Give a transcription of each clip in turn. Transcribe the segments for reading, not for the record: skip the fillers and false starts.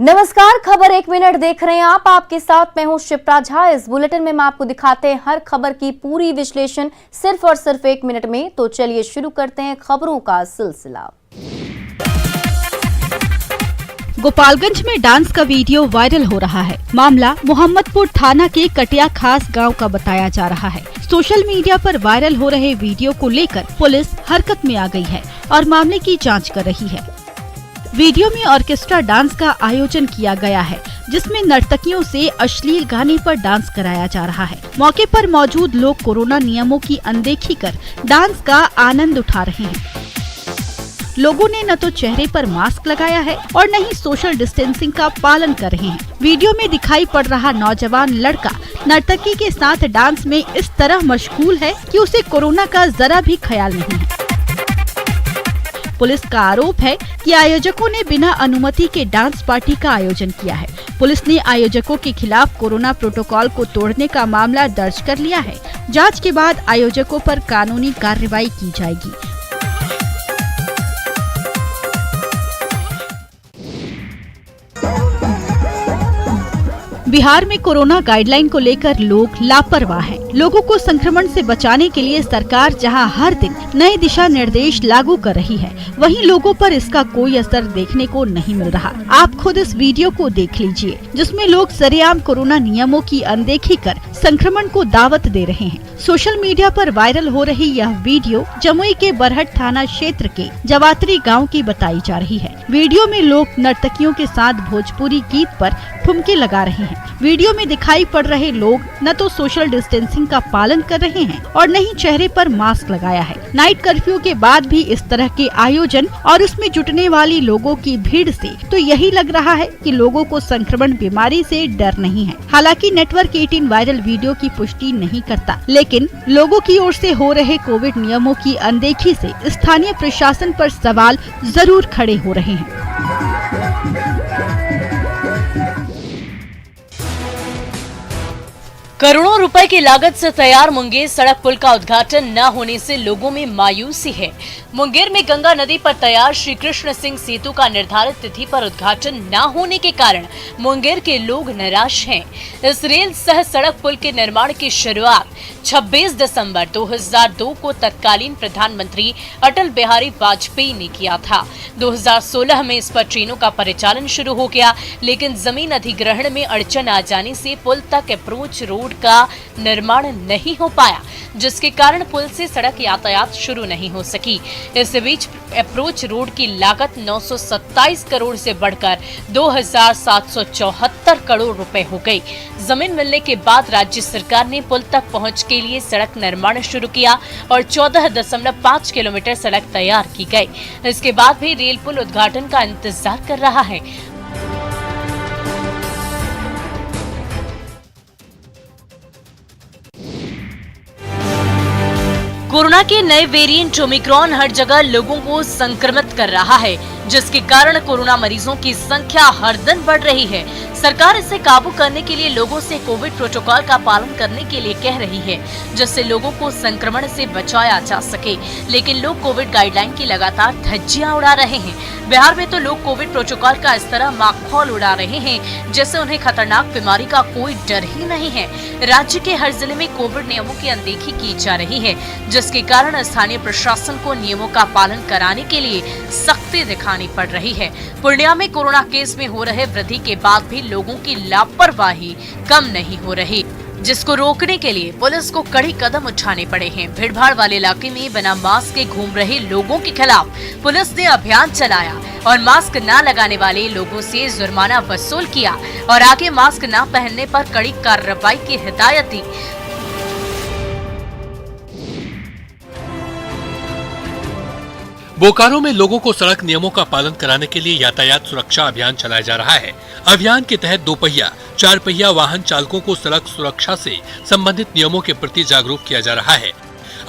नमस्कार, खबर एक मिनट देख रहे हैं आप। आपके साथ मैं हूं शिप्रा झा। इस बुलेटिन में हम आपको दिखाते हैं हर खबर की पूरी विश्लेषण सिर्फ और सिर्फ एक मिनट में। तो चलिए शुरू करते हैं खबरों का सिलसिला। गोपालगंज में डांस का वीडियो वायरल हो रहा है। मामला मोहम्मदपुर थाना के कटिया खास गांव का बताया जा रहा है। सोशल मीडिया पर वायरल हो रहे वीडियो को लेकर पुलिस हरकत में आ गई है और मामले की जांच कर रही है। वीडियो में ऑर्केस्ट्रा डांस का आयोजन किया गया है, जिसमें नर्तकियों से अश्लील गाने पर डांस कराया जा रहा है। मौके पर मौजूद लोग कोरोना नियमों की अनदेखी कर डांस का आनंद उठा रहे हैं। लोगों ने न तो चेहरे पर मास्क लगाया है और न ही सोशल डिस्टेंसिंग का पालन कर रहे हैं। वीडियो में दिखाई पड़ रहा नौजवान लड़का नर्तकी के साथ डांस में इस तरह मशगूल है कि उसे कोरोना का जरा भी ख्याल नहीं है। पुलिस का आरोप है कि आयोजकों ने बिना अनुमति के डांस पार्टी का आयोजन किया है। पुलिस ने आयोजकों के खिलाफ कोरोना प्रोटोकॉल को तोड़ने का मामला दर्ज कर लिया है। जांच के बाद आयोजकों पर कानूनी कार्रवाई की जाएगी। बिहार में कोरोना गाइडलाइन को लेकर लोग लापरवाह हैं। लोगों को संक्रमण से बचाने के लिए सरकार जहां हर दिन नए दिशा निर्देश लागू कर रही है, वहीं लोगों पर इसका कोई असर देखने को नहीं मिल रहा। आप खुद इस वीडियो को देख लीजिए, जिसमें लोग सरेआम कोरोना नियमों की अनदेखी कर संक्रमण को दावत दे रहे हैं। सोशल मीडिया पर वायरल हो रही यह वीडियो जमुई के बरहट थाना क्षेत्र के जवात्री गाँव की बताई जा रही है। वीडियो में लोग नर्तकियों के साथ भोजपुरी गीत पर ठुमके लगा रहे हैं। वीडियो में दिखाई पड़ रहे लोग न तो सोशल डिस्टेंसिंग का पालन कर रहे हैं और न ही चेहरे पर मास्क लगाया है। नाइट कर्फ्यू के बाद भी इस तरह के आयोजन और उसमें जुटने वाली लोगों की भीड़ से तो यही लग रहा है कि लोगों को संक्रमण बीमारी से डर नहीं है। हालांकि नेटवर्क 18 वायरल वीडियो की पुष्टि नहीं करता, लेकिन लोगों की ओर से हो रहे कोविड नियमों की अनदेखी से स्थानीय प्रशासन पर सवाल जरूर खड़े हो रहे हैं। करोड़ों रुपए की लागत से तैयार मुंगेर सड़क पुल का उद्घाटन न होने से लोगों में मायूसी है। मुंगेर में गंगा नदी पर तैयार श्री कृष्ण सिंह सेतु का निर्धारित तिथि पर उद्घाटन न होने के कारण मुंगेर के लोग निराश हैं। इस रेल सह सड़क पुल के निर्माण की शुरुआत 26 दिसंबर 2002 को तत्कालीन प्रधानमंत्री अटल बिहारी वाजपेयी ने किया था। 2016 में इस पर ट्रेनों का परिचालन शुरू हो गया, लेकिन जमीन अधिग्रहण में अड़चन आ जाने से पुल तक अप्रोच रोड का निर्माण नहीं हो पाया, जिसके कारण पुल से सड़क यातायात शुरू नहीं हो सकी। इस बीच अप्रोच रोड की लागत 927 करोड़ से बढ़कर 2774 करोड़ रुपए हो गई। जमीन मिलने के बाद राज्य सरकार ने पुल तक पहुंच के लिए सड़क निर्माण शुरू किया और 14.5 किलोमीटर सड़क तैयार की गई। इसके बाद भी रेल पुल उद्घाटन का इंतजार कर रहा है। कोरोना के नए वेरिएंट ओमिक्रॉन हर जगह लोगों को संक्रमित कर रहा है, जिसके कारण कोरोना मरीजों की संख्या हर दिन बढ़ रही है। सरकार इसे काबू करने के लिए लोगों से कोविड प्रोटोकॉल का पालन करने के लिए कह रही है, जिससे लोगों को संक्रमण से बचाया जा सके। लेकिन लोग कोविड गाइडलाइन की लगातार धज्जियां उड़ा रहे हैं। बिहार में तो लोग कोविड प्रोटोकॉल का इस तरह माखौल उड़ा रहे हैं जैसे उन्हें खतरनाक बीमारी का कोई डर ही नहीं है। राज्य के हर जिले में कोविड नियमों की अनदेखी की जा रही है, जिसके कारण स्थानीय प्रशासन को नियमों का पालन कराने के लिए सख्ती दिखानी पड़ रही है। पूर्णिया में कोरोना केस में हो रहे वृद्धि के बाद भी लोगों की लापरवाही कम नहीं हो रही, जिसको रोकने के लिए पुलिस को कड़ी कदम उठाने पड़े हैं। भीड़भाड़ वाले इलाके में बिना मास्क के घूम रहे लोगों के खिलाफ पुलिस ने अभियान चलाया और मास्क न लगाने वाले लोगों से जुर्माना वसूल किया और आगे मास्क न पहनने पर कड़ी कार्रवाई की हिदायत दी। बोकारो में लोगों को सड़क नियमों का पालन कराने के लिए यातायात सुरक्षा अभियान चलाया जा रहा है। अभियान के तहत 2 पहिया, 4 पहिया वाहन चालकों को सड़क सुरक्षा से संबंधित नियमों के प्रति जागरूक किया जा रहा है।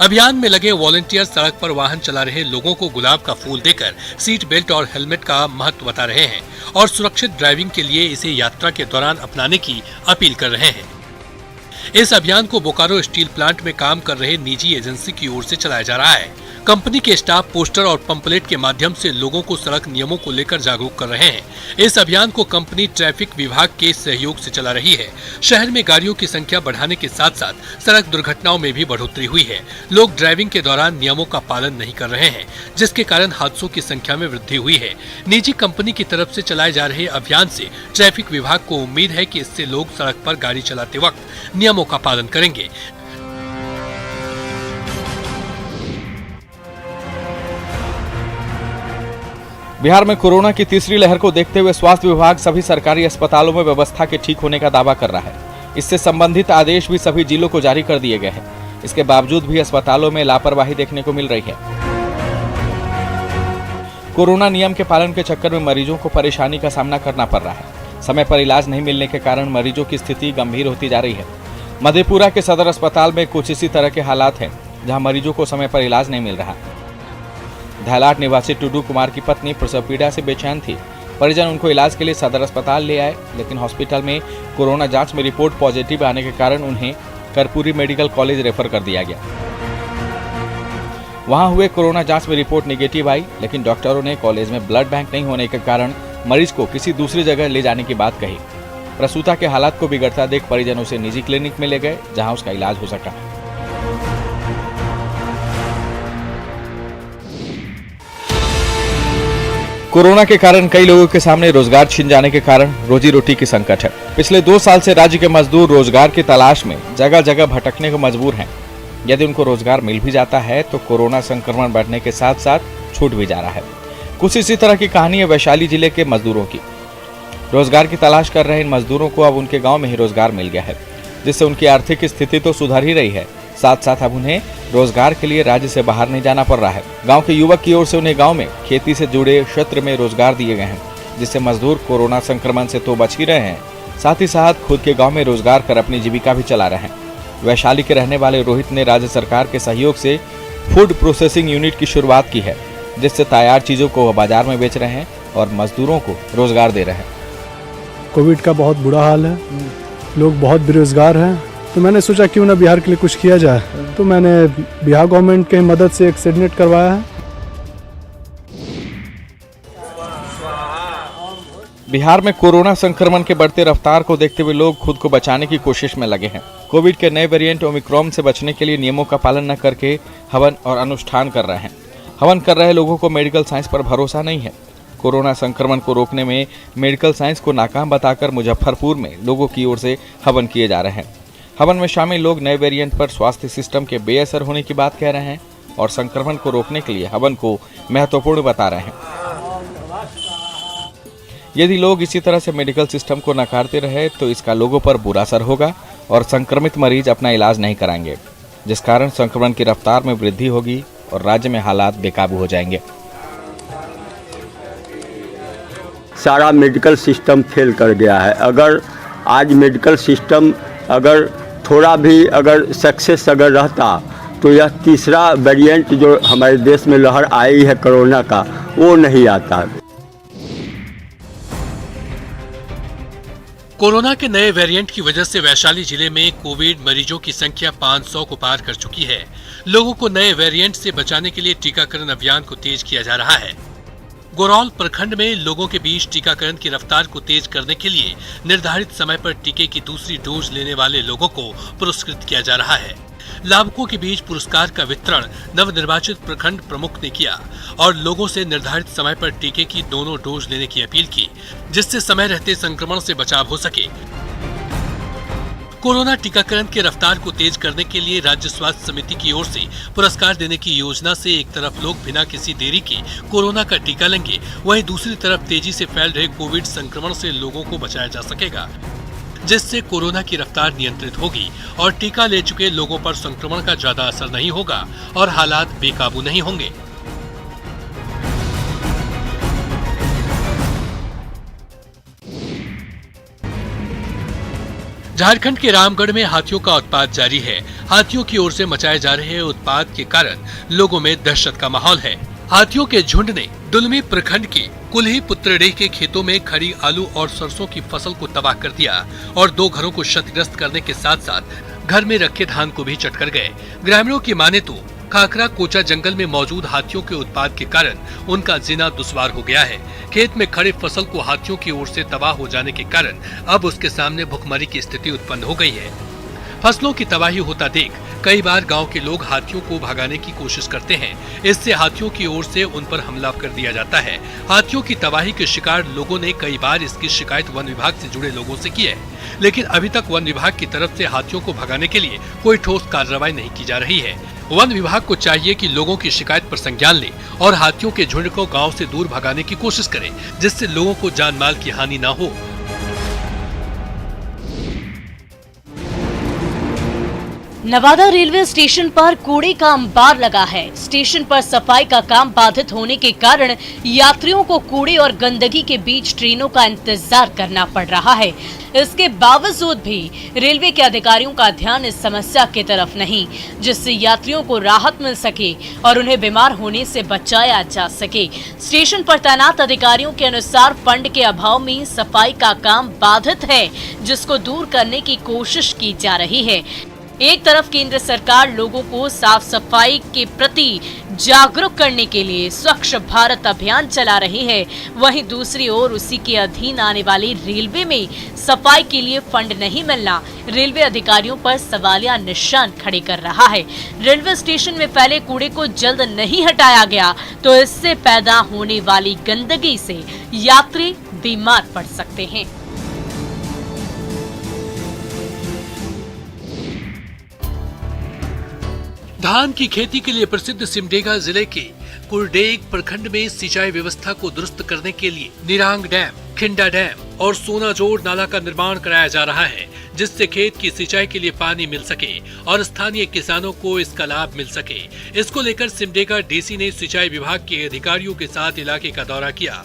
अभियान में लगे वॉलंटियर सड़क पर वाहन चला रहे लोगों को गुलाब का फूल देकर सीट बेल्ट और हेलमेट का महत्व बता रहे हैं और सुरक्षित ड्राइविंग के लिए इसे यात्रा के दौरान अपनाने की अपील कर रहे हैं। इस अभियान को बोकारो स्टील प्लांट में काम कर रहे निजी एजेंसी की ओर से चलाया जा रहा है। कंपनी के स्टाफ पोस्टर और पंपलेट के माध्यम से लोगों को सड़क नियमों को लेकर जागरूक कर रहे हैं। इस अभियान को कंपनी ट्रैफिक विभाग के सहयोग से चला रही है। शहर में गाड़ियों की संख्या बढ़ाने के साथ साथ सड़क दुर्घटनाओं में भी बढ़ोतरी हुई है। लोग ड्राइविंग के दौरान नियमों का पालन नहीं कर रहे हैं, जिसके कारण हादसों की संख्या में वृद्धि हुई है। निजी कंपनी की तरफ से चलाए जा रहे अभियान से ट्रैफिक विभाग को उम्मीद है कि इससे लोग सड़क पर गाड़ी चलाते वक्त नियमों का पालन करेंगे। बिहार में कोरोना की तीसरी लहर को देखते हुए स्वास्थ्य विभाग सभी सरकारी अस्पतालों में व्यवस्था के ठीक होने का दावा कर रहा है। इससे संबंधित आदेश भी सभी जिलों को जारी कर दिए गए हैं। इसके बावजूद भी अस्पतालों में लापरवाही देखने को मिल रही है। कोरोना नियम के पालन के चक्कर में मरीजों को परेशानी का सामना करना पड़ रहा है। समय पर इलाज नहीं मिलने के कारण मरीजों की स्थिति गंभीर होती जा रही है। मधेपुरा के सदर अस्पताल में कुछ इसी तरह के हालात हैं, जहां मरीजों को समय पर इलाज नहीं मिल रहा। धालाट निवासी टुडू कुमार की पत्नी प्रसव पीड़ा से बेचैन थी। परिजन उनको इलाज के लिए सदर अस्पताल ले आए, लेकिन हॉस्पिटल में कोरोना जांच में रिपोर्ट पॉजिटिव आने के कारण उन्हें कर्पूरी मेडिकल कॉलेज रेफर कर दिया गया। वहां हुए कोरोना जांच में रिपोर्ट नेगेटिव आई, लेकिन डॉक्टरों ने कॉलेज में ब्लड बैंक नहीं होने के कारण मरीज को किसी दूसरी जगह ले जाने की बात कही। प्रसूता के हालात को बिगड़ता देख परिजन उसे निजी क्लिनिक में ले गए, जहां उसका इलाज हो सका। कोरोना के कारण कई लोगों के सामने रोजगार छिन जाने के कारण रोजी रोटी की संकट है। पिछले 2 साल से राज्य के मजदूर रोजगार की तलाश में जगह जगह भटकने को मजबूर हैं। यदि उनको रोजगार मिल भी जाता है तो कोरोना संक्रमण बढ़ने के साथ साथ छूट भी जा रहा है। कुछ इसी तरह की कहानी है वैशाली जिले के मजदूरों की। रोजगार की तलाश कर रहे इन मजदूरों को अब उनके गाँव में ही रोजगार मिल गया है, जिससे उनकी आर्थिक स्थिति तो सुधर ही रही है, साथ साथ अब उन्हें रोजगार के लिए राज्य से बाहर नहीं जाना पड़ रहा है। गांव के युवक की ओर से उन्हें गांव में खेती से जुड़े क्षेत्र में रोजगार दिए गए हैं, जिससे मजदूर कोरोना संक्रमण से तो बच ही रहे हैं, साथ ही साथ खुद के गांव में रोजगार कर अपनी जीविका भी चला रहे हैं। वैशाली के रहने वाले रोहित ने राज्य सरकार के सहयोग से फूड प्रोसेसिंग यूनिट की शुरुआत की है, जिससे तैयार चीजों को बाजार में बेच रहे हैं और मजदूरों को रोजगार दे रहे हैं। कोविड का बहुत बुरा हाल है, लोग बहुत बेरोजगार हैं, तो मैंने सोचा क्यों ना बिहार के लिए कुछ किया जाए। तो मैंने बिहार गवर्नमेंट की मदद से एक सेडनेट करवाया है। बिहार में कोरोना संक्रमण के बढ़ते रफ्तार को देखते हुए लोग खुद को बचाने की कोशिश में लगे हैं। कोविड के नए वेरिएंट ओमिक्रॉन से बचने के लिए नियमों का पालन न करके हवन और अनुष्ठान कर रहे हैं। हवन कर रहे लोगों को मेडिकल साइंस पर भरोसा नहीं है। कोरोना संक्रमण को रोकने में मेडिकल साइंस को नाकाम बताकर मुजफ्फरपुर में लोगों की ओर से हवन किए जा रहे हैं। हवन में शामिल लोग नए वेरिएंट पर स्वास्थ्य सिस्टम के बेअसर होने की बात कह रहे हैं और संक्रमण को रोकने के लिए हवन को महत्वपूर्ण बता रहे हैं। यदि लोग इसी तरह से मेडिकल सिस्टम को नकारते रहे तो इसका लोगों पर बुरा असर होगा और संक्रमित मरीज अपना इलाज नहीं कराएंगे, जिस कारण संक्रमण की रफ्तार में वृद्धि होगी और राज्य में हालात बेकाबू हो जाएंगे। सारा मेडिकल सिस्टम फेल कर गया है। अगर आज मेडिकल सिस्टम अगर थोड़ा भी अगर सक्सेस अगर रहता तो यह तीसरा वेरिएंट जो हमारे देश में लहर आई है कोरोना का, वो नहीं आता। कोरोना के नए वेरिएंट की वजह से वैशाली जिले में कोविड मरीजों की संख्या 500 को पार कर चुकी है। लोगों को नए वेरिएंट से बचाने के लिए टीकाकरण अभियान को तेज किया जा रहा है। गोरौल प्रखंड में लोगों के बीच टीकाकरण की रफ्तार को तेज करने के लिए निर्धारित समय पर टीके की दूसरी डोज लेने वाले लोगों को पुरस्कृत किया जा रहा है। लाभुकों के बीच पुरस्कार का वितरण नवनिर्वाचित प्रखंड प्रमुख ने किया और लोगों से निर्धारित समय पर टीके की दोनों डोज लेने की अपील की, जिससे समय रहते संक्रमण से बचाव हो सके। कोरोना टीकाकरण के रफ्तार को तेज करने के लिए राज्य स्वास्थ्य समिति की ओर से पुरस्कार देने की योजना से एक तरफ लोग बिना किसी देरी के कोरोना का टीका लेंगे, वहीं दूसरी तरफ तेजी से फैल रहे कोविड संक्रमण से लोगों को बचाया जा सकेगा, जिससे कोरोना की रफ्तार नियंत्रित होगी और टीका ले चुके लोगों पर संक्रमण का ज्यादा असर नहीं होगा और हालात बेकाबू नहीं होंगे। झारखंड के रामगढ़ में हाथियों का उत्पात जारी है। हाथियों की ओर से मचाए जा रहे उत्पात के कारण लोगों में दहशत का माहौल है। हाथियों के झुंड ने दुलमी प्रखंड के कुल्ही पुत्रडेह के खेतों में खड़ी आलू और सरसों की फसल को तबाह कर दिया और 2 घरों को क्षतिग्रस्त करने के साथ साथ घर में रखे धान को भी चटकर गए। ग्रामीणों की माने तो खाकरा कोचा जंगल में मौजूद हाथियों के उत्पात के कारण उनका जीना दुश्वार हो गया है। खेत में खड़ी फसल को हाथियों की ओर से तबाह हो जाने के कारण अब उसके सामने भुखमरी की स्थिति उत्पन्न हो गई है। फसलों की तबाही होता देख कई बार गांव के लोग हाथियों को भगाने की कोशिश करते हैं। इससे हाथियों की ओर से उन पर हमला कर दिया जाता है। हाथियों की तबाही के शिकार लोगों ने कई बार इसकी शिकायत वन विभाग से जुड़े लोगों से की है, लेकिन अभी तक वन विभाग की तरफ से हाथियों को भगाने के लिए कोई ठोस कार्रवाई नहीं की जा रही है। वन विभाग को चाहिए कि लोगों की शिकायत पर संज्ञान ले और हाथियों के झुंड को गाँव से दूर भगाने की कोशिश करे, जिससे लोगों को जान माल की हानि न हो। नवादा रेलवे स्टेशन पर कूड़े का अंबार लगा है। स्टेशन पर सफाई का काम बाधित होने के कारण यात्रियों को कूड़े और गंदगी के बीच ट्रेनों का इंतजार करना पड़ रहा है। इसके बावजूद भी रेलवे के अधिकारियों का ध्यान इस समस्या की तरफ नहीं, जिससे यात्रियों को राहत मिल सके और उन्हें बीमार होने से बचाया जा सके। स्टेशन पर तैनात अधिकारियों के अनुसार फंड के अभाव में सफाई का काम बाधित है, जिसको दूर करने की कोशिश की जा रही है। एक तरफ केंद्र सरकार लोगों को साफ सफाई के प्रति जागरूक करने के लिए स्वच्छ भारत अभियान चला रही है, वहीं दूसरी ओर उसी के अधीन आने वाली रेलवे में सफाई के लिए फंड नहीं मिलना रेलवे अधिकारियों पर सवालिया निशान खड़े कर रहा है। रेलवे स्टेशन में फैले कूड़े को जल्द नहीं हटाया गया तो इससे पैदा होने वाली गंदगी से यात्री बीमार पड़ सकते हैं। धान की खेती के लिए प्रसिद्ध सिमडेगा जिले के कुरडेग प्रखंड में सिंचाई व्यवस्था को दुरुस्त करने के लिए निरांग डैम, खिंडा डैम और सोनाजोड़ नाला का निर्माण कराया जा रहा है, जिससे खेत की सिंचाई के लिए पानी मिल सके और स्थानीय किसानों को इसका लाभ मिल सके। इसको लेकर सिमडेगा डीसी ने सिंचाई विभाग के अधिकारियों के साथ इलाके का दौरा किया।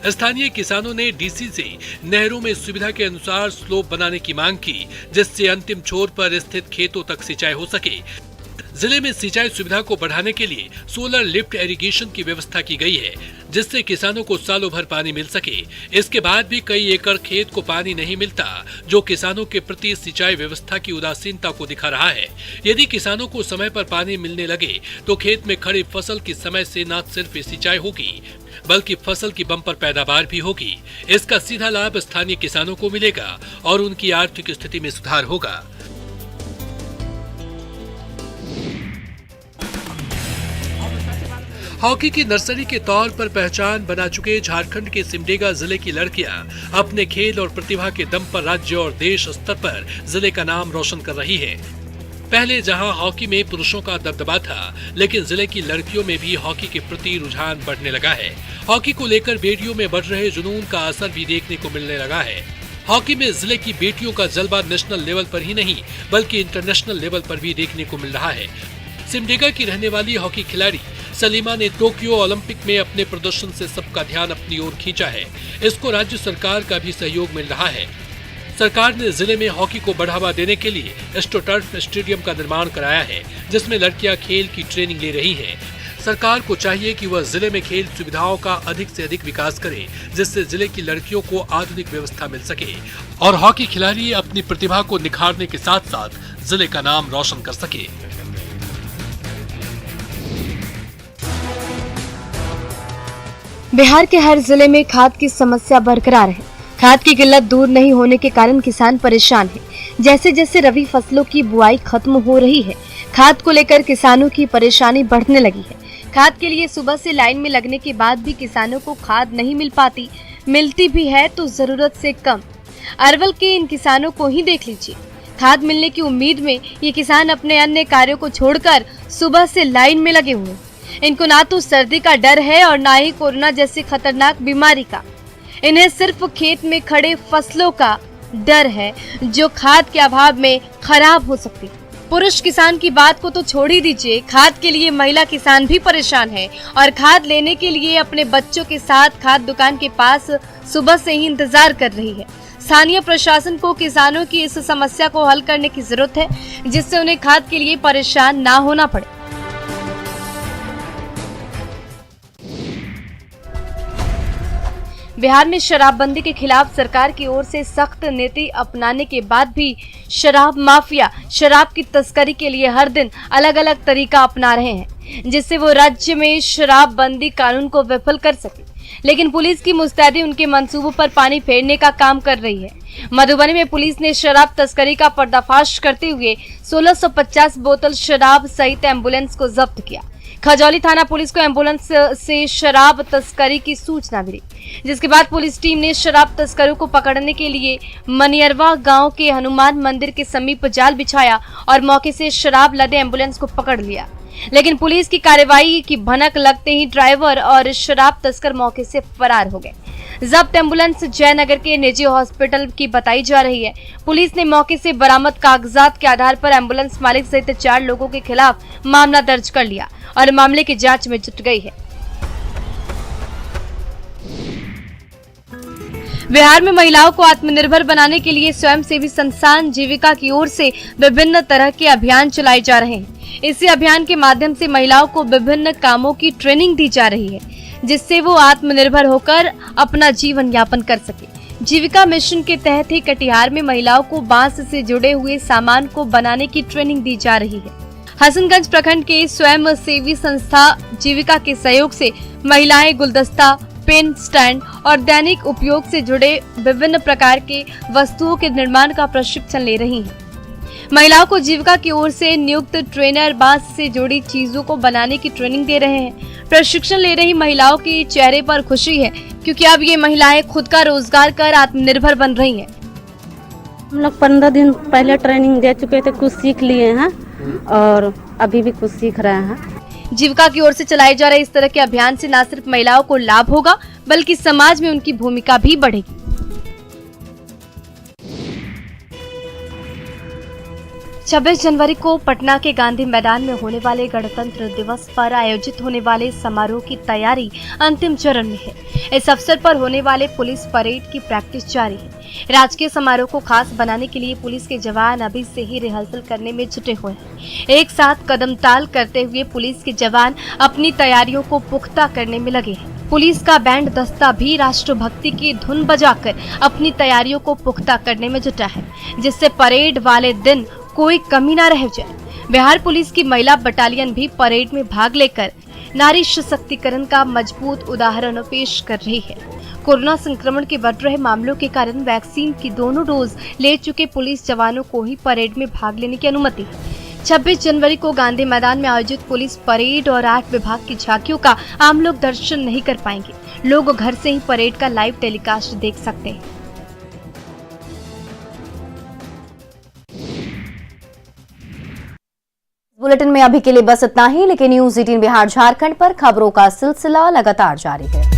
स्थानीय किसानों ने डीसी से नहरों में सुविधा के अनुसार स्लोप बनाने की मांग की, जिससे अंतिम छोर पर स्थित खेतों तक सिंचाई हो सके। जिले में सिंचाई सुविधा को बढ़ाने के लिए सोलर लिफ्ट इरिगेशन की व्यवस्था की गई है, जिससे किसानों को सालों भर पानी मिल सके। इसके बाद भी कई एकड़ खेत को पानी नहीं मिलता, जो किसानों के प्रति सिंचाई व्यवस्था की उदासीनता को दिखा रहा है। यदि किसानों को समय पर पानी मिलने लगे तो खेत में खड़ी फसल की समय से न सिर्फ सिंचाई होगी, बल्कि फसल की बम्पर पैदावार भी होगी। इसका सीधा लाभ स्थानीय किसानों को मिलेगा और उनकी आर्थिक स्थिति में सुधार होगा। हॉकी की नर्सरी के तौर पर पहचान बना चुके झारखंड के सिमडेगा जिले की लड़कियां अपने खेल और प्रतिभा के दम पर राज्य और देश स्तर पर जिले का नाम रोशन कर रही हैं। पहले जहां हॉकी में पुरुषों का दबदबा था, लेकिन जिले की लड़कियों में भी हॉकी के प्रति रुझान बढ़ने लगा है। हॉकी को लेकर बेटियों में बढ़ रहे जुनून का असर भी देखने को मिलने लगा है। हॉकी में जिले की बेटियों का जलवा नेशनल लेवल पर ही नहीं, बल्कि इंटरनेशनल लेवल पर भी देखने को मिल रहा है। सिमडेगा की रहने वाली हॉकी खिलाड़ी सलीमा ने टोक्यो ओलंपिक में अपने प्रदर्शन से सबका ध्यान अपनी ओर खींचा है। इसको राज्य सरकार का भी सहयोग मिल रहा है। सरकार ने जिले में हॉकी को बढ़ावा देने के लिए एस्ट्रोटर्फ स्टेडियम का निर्माण कराया है, जिसमें लड़कियां खेल की ट्रेनिंग ले रही हैं। सरकार को चाहिए कि वह जिले में खेल सुविधाओं का अधिक से अधिक विकास करे, जिससे जिले की लड़कियों को आधुनिक व्यवस्था मिल सके और हॉकी खिलाड़ी अपनी प्रतिभा को निखारने के साथ साथ जिले का नाम रोशन कर सके। बिहार के हर जिले में खाद की समस्या बरकरार है। खाद की किल्लत दूर नहीं होने के कारण किसान परेशान हैं। जैसे जैसे रबी फसलों की बुआई खत्म हो रही है, खाद को लेकर किसानों की परेशानी बढ़ने लगी है। खाद के लिए सुबह से लाइन में लगने के बाद भी किसानों को खाद नहीं मिल पाती, मिलती भी है तो जरूरत से कम। अरवल के इन किसानों को ही देख लीजिए। खाद मिलने की उम्मीद में ये किसान अपने अन्य कार्यों को छोड़कर सुबह से लाइन में लगे हुए। इनको ना तो सर्दी का डर है और ना ही कोरोना जैसी खतरनाक बीमारी का। इन्हें सिर्फ खेत में खड़े फसलों का डर है, जो खाद के अभाव में खराब हो सकती है। पुरुष किसान की बात को तो छोड़ ही दीजिए, खाद के लिए महिला किसान भी परेशान है और खाद लेने के लिए अपने बच्चों के साथ खाद दुकान के पास सुबह से ही इंतजार कर रही है। स्थानीय प्रशासन को किसानों की इस समस्या को हल करने की जरूरत है, जिससे उन्हें खाद के लिए परेशान ना होना पड़े। बिहार में शराबबंदी के खिलाफ सरकार की ओर से सख्त नीति अपनाने के बाद भी शराब माफिया शराब की तस्करी के लिए हर दिन अलग अलग तरीका अपना रहे हैं, जिससे वो राज्य में शराबबंदी कानून को विफल कर सके। लेकिन पुलिस की मुस्तैदी उनके मंसूबों पर पानी फेरने का काम कर रही है। मधुबनी में पुलिस ने शराब तस्करी का पर्दाफाश करते हुए 1650 बोतल शराब सहित एम्बुलेंस को जब्त किया। खजौली थाना पुलिस को एम्बुलेंस से शराब तस्करी की सूचना मिली, जिसके बाद पुलिस टीम ने शराब तस्करों को पकड़ने के लिए मनियरवा गांव के हनुमान मंदिर के समीप जाल बिछाया और मौके से शराब लदे एम्बुलेंस को पकड़ लिया। लेकिन पुलिस की कार्रवाई की भनक लगते ही ड्राइवर और शराब तस्कर मौके से फरार हो गए। जब्त एम्बुलेंस जयनगर के निजी हॉस्पिटल की बताई जा रही है। पुलिस ने मौके से बरामद कागजात के आधार पर एम्बुलेंस मालिक सहित 4 लोगों के खिलाफ मामला दर्ज कर लिया और मामले की जांच में जुट गई है। बिहार में महिलाओं को आत्मनिर्भर बनाने के लिए स्वयंसेवी संस्थान जीविका की ओर से विभिन्न तरह के अभियान चलाए जा रहे हैं। इसी अभियान के माध्यम से महिलाओं को विभिन्न कामों की ट्रेनिंग दी जा रही है, जिससे वो आत्मनिर्भर होकर अपना जीवन यापन कर सके। जीविका मिशन के तहत ही कटिहार में महिलाओं को बांस से जुड़े हुए सामान को बनाने की ट्रेनिंग दी जा रही है। हसनगंज प्रखंड के स्वयं सेवी संस्था जीविका के सहयोग से महिलाएं गुलदस्ता, पेन स्टैंड और दैनिक उपयोग से जुड़े विभिन्न प्रकार के वस्तुओं के निर्माण का प्रशिक्षण ले रही हैं। महिलाओं को जीविका की ओर से नियुक्त ट्रेनर बांस से जुड़ी चीजों को बनाने की ट्रेनिंग दे रहे हैं। प्रशिक्षण ले रही महिलाओं के चेहरे पर खुशी है, क्योंकि अब ये महिलाएं खुद का रोजगार कर आत्मनिर्भर बन रही हैं। हम लोग 15 दिन पहले ट्रेनिंग दे चुके थे, कुछ सीख लिए हैं और अभी भी कुछ सीख रहे हैं। जीविका की ओर से चलाए जा रहे इस तरह के अभियान से न सिर्फ महिलाओं को लाभ होगा, बल्कि समाज में उनकी भूमिका भी बढ़ेगी। 26 जनवरी को पटना के गांधी मैदान में होने वाले गणतंत्र दिवस पर आयोजित होने वाले समारोह की तैयारी अंतिम चरण में है। इस अवसर पर होने वाले पुलिस परेड की प्रैक्टिस जारी है। राजकीय समारोह को खास बनाने के लिए पुलिस के जवान अभी से ही रिहर्सल करने में जुटे हुए हैं। एक साथ कदमताल करते हुए पुलिस के जवान अपनी तैयारियों को पुख्ता करने में लगे हैं। पुलिस का बैंड दस्ता भी राष्ट्रभक्ति की धुन बजाकर अपनी तैयारियों को पुख्ता करने में जुटा है, जिससे परेड वाले दिन कोई कमी न रह जाए। बिहार पुलिस की महिला बटालियन भी परेड में भाग लेकर नारी सशक्तिकरण का मजबूत उदाहरण पेश कर रही है। कोरोना संक्रमण के बढ़ रहे मामलों के कारण वैक्सीन की दोनों डोज ले चुके पुलिस जवानों को ही परेड में भाग लेने की अनुमति है। 26 जनवरी को गांधी मैदान में आयोजित पुलिस परेड और 8 विभाग की झांकियों का आम लोग दर्शन नहीं कर पाएंगे। लोग घर से ही परेड का लाइव टेलीकास्ट देख सकते हैं। बुलेटिन में अभी के लिए बस इतना ही, लेकिन न्यूज़ 18 बिहार झारखंड पर खबरों का सिलसिला लगातार जारी है।